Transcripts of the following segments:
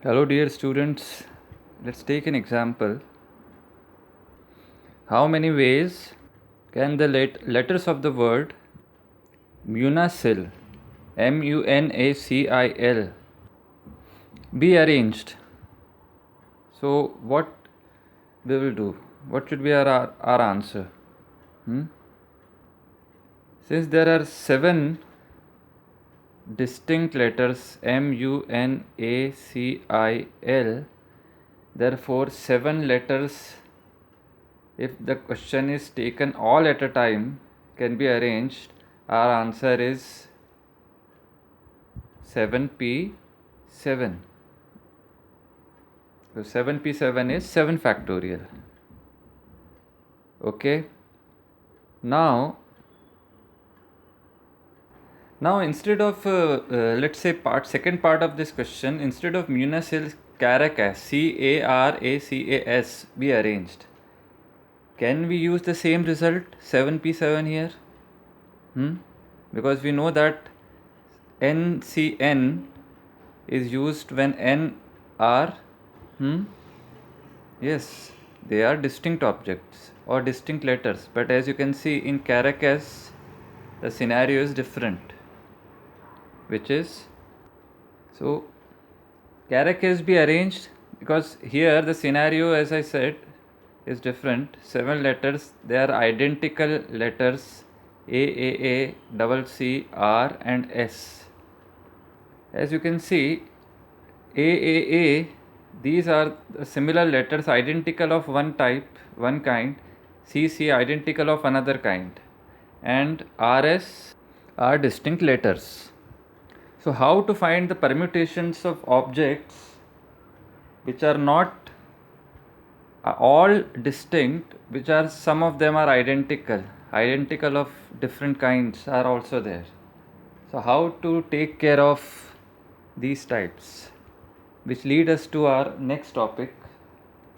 Hello, dear students. Let's take an example. How many ways can the letters of the word Munacil, Munacil, be arranged? So, what we will do? What should be our answer? Since there are 7 distinct letters Munacil, therefore 7 letters, if the question is taken all at a time, can be arranged. Our answer is 7p7. So 7p7 is 7 factorial. Okay. Now instead of let's say second part of this question, instead of Munacil, Caracas, Caracas be arranged. Can we use the same result 7p7 here? Because we know that NCN is used when N are yes, they are distinct objects or distinct letters, but as you can see in Caracas the scenario is different, which is, so Caracas be arranged because here the scenario, as I said, is different. 7 letters, they are identical letters A, C, R and S. As you can see, A, these are the similar letters identical of one type, one kind, C identical of another kind, and RS are distinct letters. So how to find the permutations of objects which are not all distinct, which are some of them are identical of different kinds are also there. So how to take care of these types, which lead us to our next topic,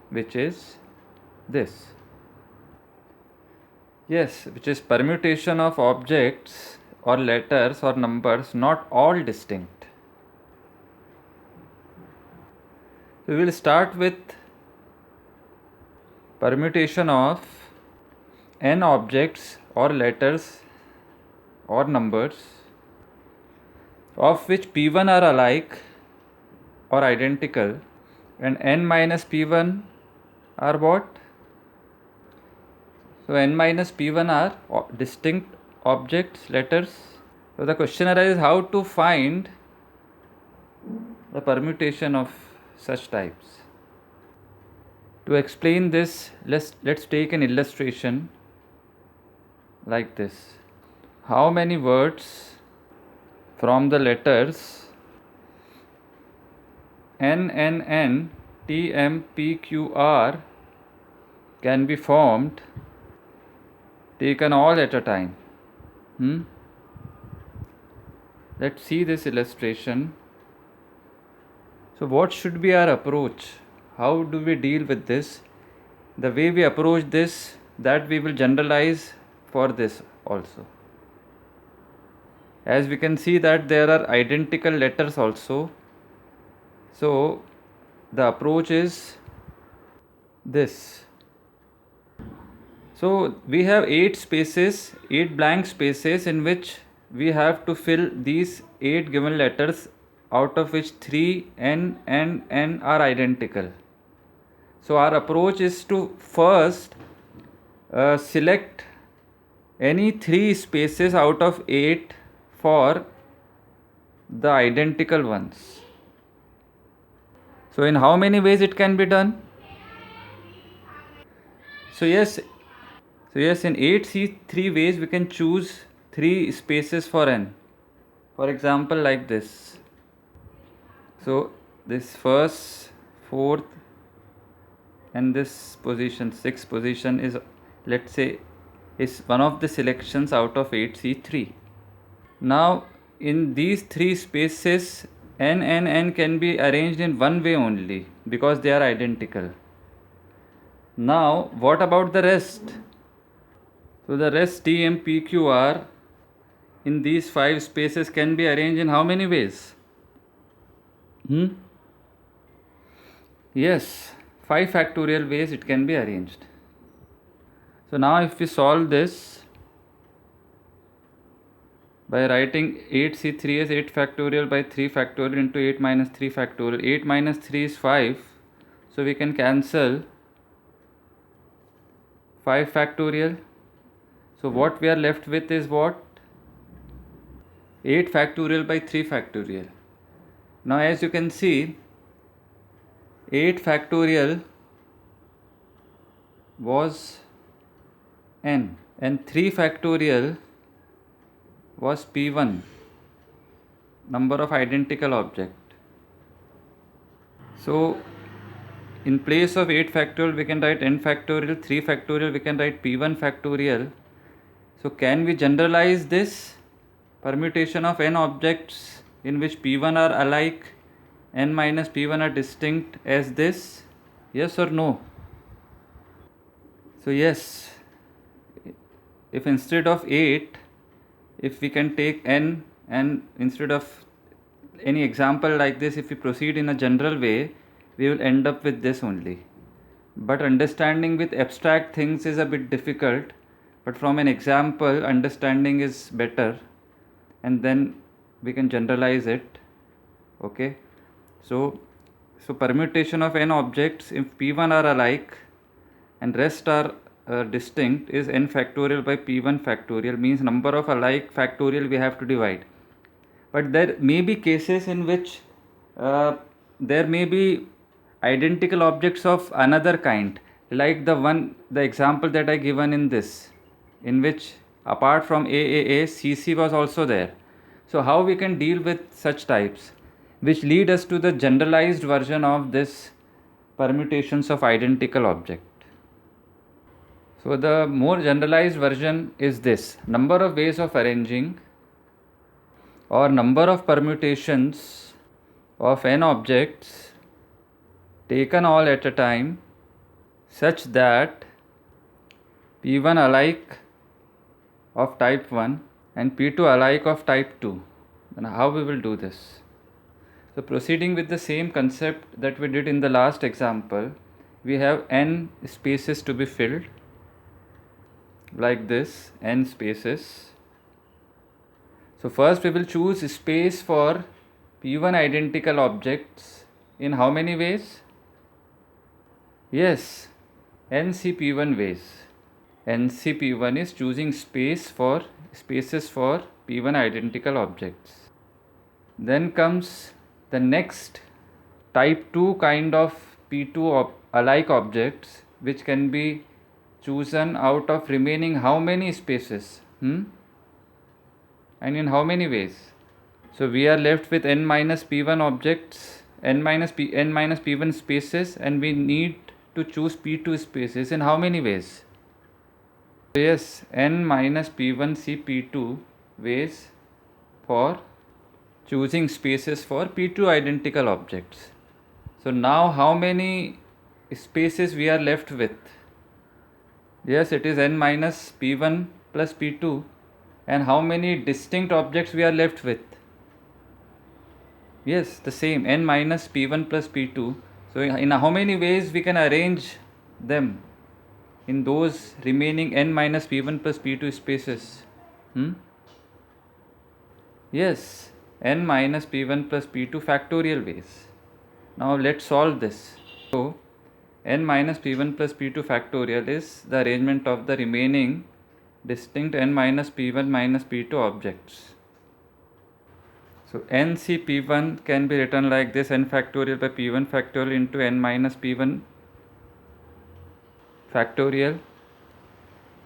which is this. Yes, which is permutation of objects or letters or numbers not all distinct. We will start with permutation of n objects or letters or numbers of which p1 are alike or identical and n minus p1 are what? So n minus p1 are distinct objects, letters. So the question arises how to find the permutation of such types. To explain this, let's take an illustration like this. How many words from the letters N, T, M, P, Q, R can be formed taken all at a time? Let's see this illustration. So what should be our approach? How do we deal with this? The way we approach this, that we will generalize for this also. As we can see that there are identical letters also. So the approach is this. So we have 8 blank spaces in which we have to fill these 8 given letters, out of which 3 N and N are identical. So our approach is to first select any 3 spaces out of 8 for the identical ones. So in how many ways it can be done? So yes, in 3 ways we can choose 3 spaces for n. For example, like this. So this first, fourth and this position, 6th position is, let's say, is one of the selections out of 8C3. Now in these 3 spaces n can be arranged in one way only because they are identical. Now what about the rest? So the rest T, M, P, Q, R in these 5 spaces can be arranged in how many ways? Yes, 5 factorial ways it can be arranged. So now if we solve this by writing 8c3 as 8 factorial by 3 factorial into 8 minus 3 factorial, 8 minus 3 is 5, so we can cancel 5 factorial. So what we are left with is what? 8 factorial by 3 factorial. Now as you can see, 8 factorial was n and 3 factorial was p1, number of identical object. So in place of 8 factorial we can write n factorial, 3 factorial we can write p1 factorial. So can we generalize this permutation of n objects in which p1 are alike, n minus p1 are distinct as this? Yes or no? So yes, if instead of 8, if we can take n, and instead of any example like this, if we proceed in a general way, we will end up with this only. But understanding with abstract things is a bit difficult, but from an example understanding is better, and then we can generalize it. Okay, so permutation of n objects if p1 are alike and rest are distinct is n factorial by p1 factorial, means number of alike factorial we have to divide. But there may be cases in which there may be identical objects of another kind, like the example that I given in this, in which apart from AAA, CC was also there. So how we can deal with such types, which lead us to the generalized version of this permutations of identical object. So the more generalized version is this: number of ways of arranging or number of permutations of n objects taken all at a time such that p1 alike of type 1 and p2 alike of type 2. Then how we will do this? So proceeding with the same concept that we did in the last example, we have n spaces to be filled like this, n spaces. So first we will choose space for p1 identical objects in how many ways? Yes, NCP1 ways. NCP1 is choosing spaces for p1 identical objects. Then comes the next type 2 kind of p2 alike objects, which can be chosen out of remaining how many spaces? And in how many ways? So we are left with n minus p1 objects, n minus p1 spaces, and we need to choose p2 spaces in how many ways? So yes, n minus p1 c p2 ways for choosing spaces for p2 identical objects. So now how many spaces we are left with? Yes, it is n minus p1 plus p2. And how many distinct objects we are left with? Yes, the same, n minus p1 plus p2. So in how many ways we can arrange them in those remaining n minus p1 plus p2 spaces? Yes, n minus p1 plus p2 factorial ways. Now let's solve this. So n minus p1 plus p2 factorial is the arrangement of the remaining distinct n minus p1 minus p2 objects. So NCP1 can be written like this: n factorial by p1 factorial into n minus p1 factorial.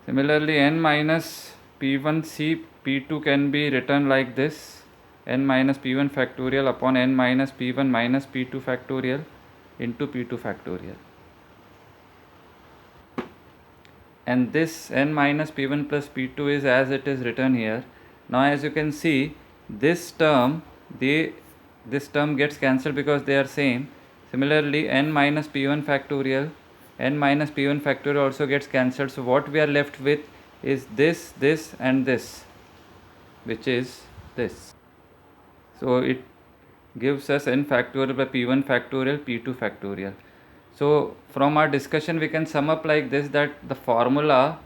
Similarly, n minus p1 c p2 can be written like this: n minus p1 factorial upon n minus p1 minus p2 factorial into p2 factorial. And this n minus p1 plus p2 is as it is written here. Now as you can see, this term gets cancelled because they are same. Similarly, n minus p1 factorial, n minus p1 factorial also gets cancelled. So what we are left with is this and this, which is this. So it gives us n factorial by p1 factorial, p2 factorial. So from our discussion we can sum up like this, that the formula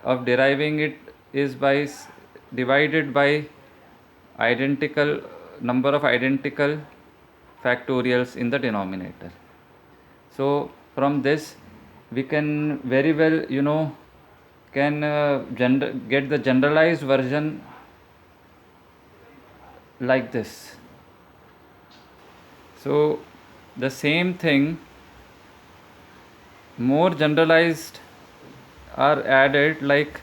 of deriving it is by divided by identical number of identical factorials in the denominator. So from this we can very well can get the generalized version like this. So the same thing, more generalized are added, like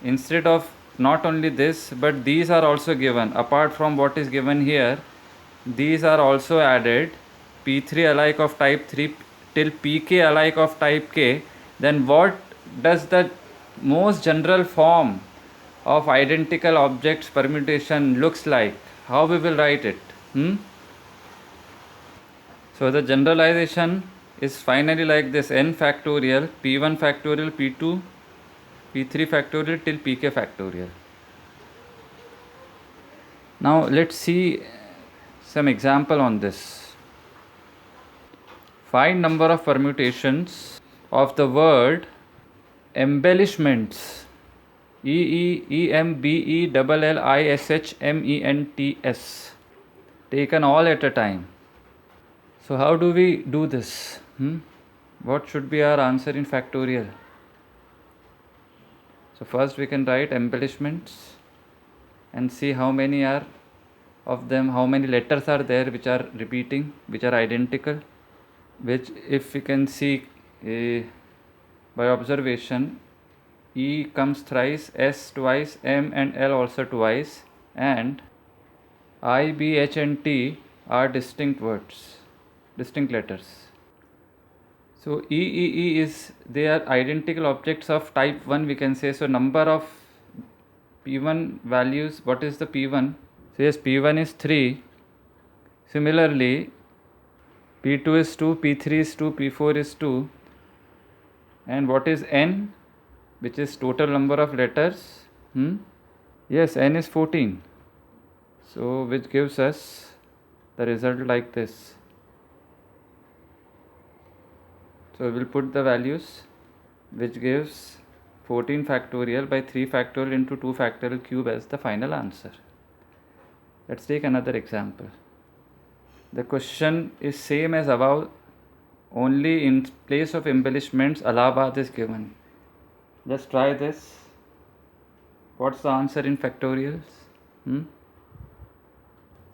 instead of not only this but these are also given, apart from what is given here, these are also added, p3 alike of type 3 till pk alike of type k. Then what does the most general form of identical objects permutation looks like? How we will write it? So the generalization is finally like this: n factorial, p1 factorial, p2, p3 factorial till pk factorial. Now let's see some example on this. Find number of permutations of the word embellishments, EEMBELLISHMENTS, taken all at a time. So how do we do this? What should be our answer in factorial? So first we can write embellishments and see how many are of them, how many letters are there which are repeating, which are identical, which if we can see by observation, E comes thrice, S twice, M and L also twice, and I, B, H and T are distinct words, distinct letters. So E is, they are identical objects of type 1 we can say. So number of P1 values, what is the P1? So yes, P1 is 3. Similarly, P2 is 2, P3 is 2, P4 is 2. And what is N, which is total number of letters? Yes, N is 14. So which gives us the result like this. So we will put the values, which gives 14 factorial by 3 factorial into 2 factorial cube as the final answer. Let's take another example. The question is same as above, only in place of embellishments Allahabad is given. Just try this. What's the answer in factorials?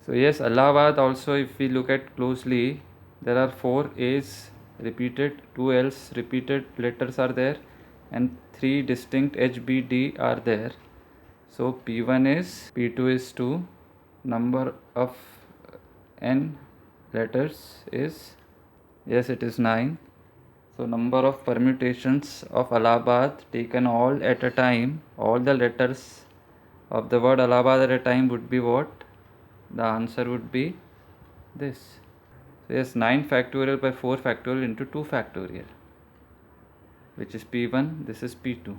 So yes, Allahabad also, if we look at closely, there are 4 A's repeated, 2 L's repeated letters are there, and 3 distinct H, B, D are there. So P1 is, P2 is 2, number of N letters is, yes, it is 9. So number of permutations of Allahabad taken all at a time, all the letters of the word Allahabad at a time would be what? The answer would be this. So yes, 9 factorial by 4 factorial into 2 factorial, which is P1, this is P2.